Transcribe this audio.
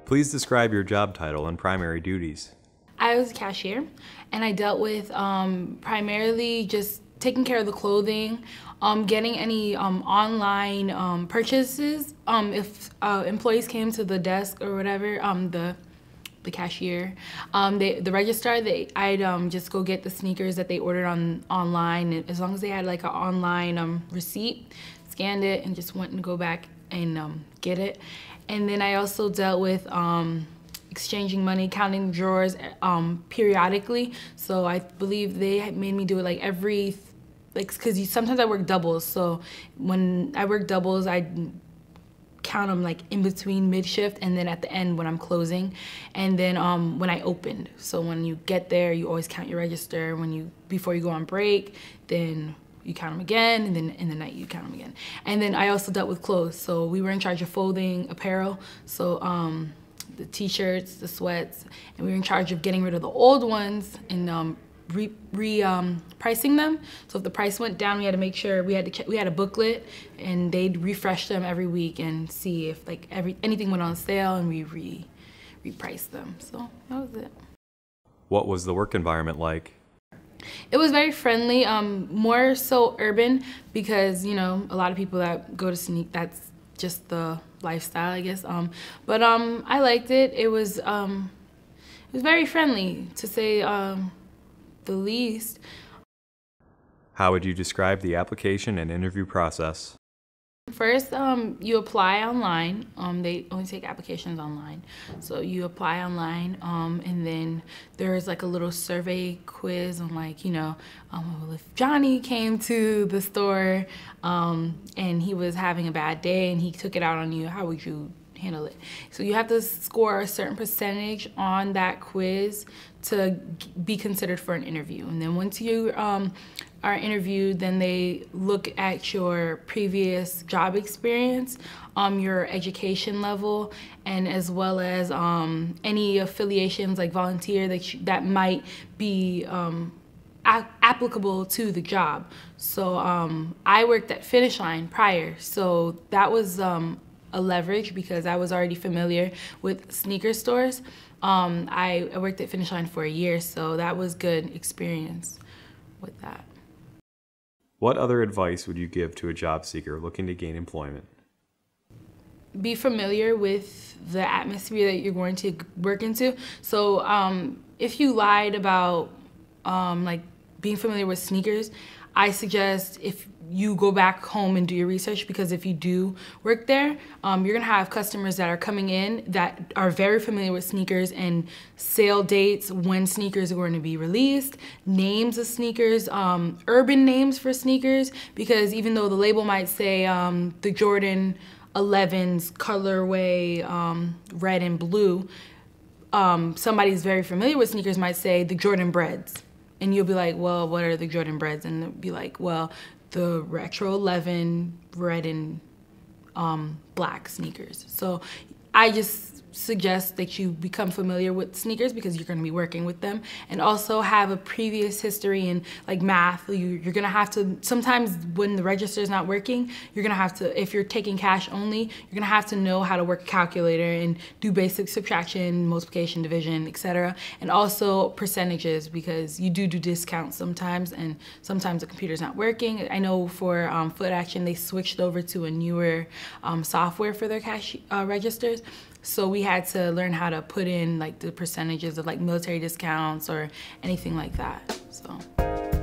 Please describe your job title and primary duties. I was a cashier, and I dealt with primarily just taking care of the clothing, getting any online purchases. If employees came to the desk or whatever, the cashier, the register, I'd just go get the sneakers that they ordered online. And as long as they had like an online receipt, scanned it, and just went and go back and get it. And then I also dealt with exchanging money, counting drawers periodically. So I believe they had made me do it like because sometimes I work doubles. So when I work doubles, I count them like in between mid-shift and then at the end when I'm closing, and then when I opened. So when you get there, you always count your register. Before you go on break, then you count them again, and then in the night you count them again. And then I also dealt with clothes. So we were in charge of folding apparel. So the t-shirts, the sweats, and we were in charge of getting rid of the old ones and pricing them. So if the price went down, we had to make sure we had a booklet, and they'd refresh them every week and see if like anything went on sale, and we repriced them. So that was it. What was the work environment like? It was very friendly, more so urban, because a lot of people that go to sneak, that's just the lifestyle, I guess. But I liked it. It was very friendly, to say the least. How would you describe the application and interview process? First, you apply online. They only take applications online. So you apply online, and then there's like a little survey quiz on like, well, if Johnny came to the store and he was having a bad day and he took it out on you, how would you handle it? So you have to score a certain percentage on that quiz to be considered for an interview. And then once you are interviewed, then they look at your previous job experience, your education level, and as well as any affiliations like volunteer that might be applicable to the job. So I worked at Finish Line prior, so that was a leverage because I was already familiar with sneaker stores. I worked at Finish Line for a year, so that was good experience with that. What other advice would you give to a job seeker looking to gain employment? Be familiar with the atmosphere that you're going to work into. So if you lied about like being familiar with sneakers, I suggest if you go back home and do your research, because if you do work there, you're gonna have customers that are coming in that are very familiar with sneakers and sale dates, when sneakers are going to be released, names of sneakers, urban names for sneakers, because even though the label might say the Jordan 11's colorway red and blue, somebody's very familiar with sneakers might say the Jordan Breads. And you'll be like, well, what are the Jordan Breads? And they'll be like, well, the Retro 11 red and black sneakers. So I just suggest that you become familiar with sneakers because you're going to be working with them, and also have a previous history in like math. You're going to have to, sometimes when the register is not working, you're going to have to, if you're taking cash only, you're going to have to know how to work a calculator and do basic subtraction, multiplication, division, etc. And also percentages, because you do discounts sometimes, and sometimes the computer's not working. I know for Footaction, they switched over to a newer software for their cash registers. So we had to learn how to put in like the percentages of like military discounts or anything like that. So.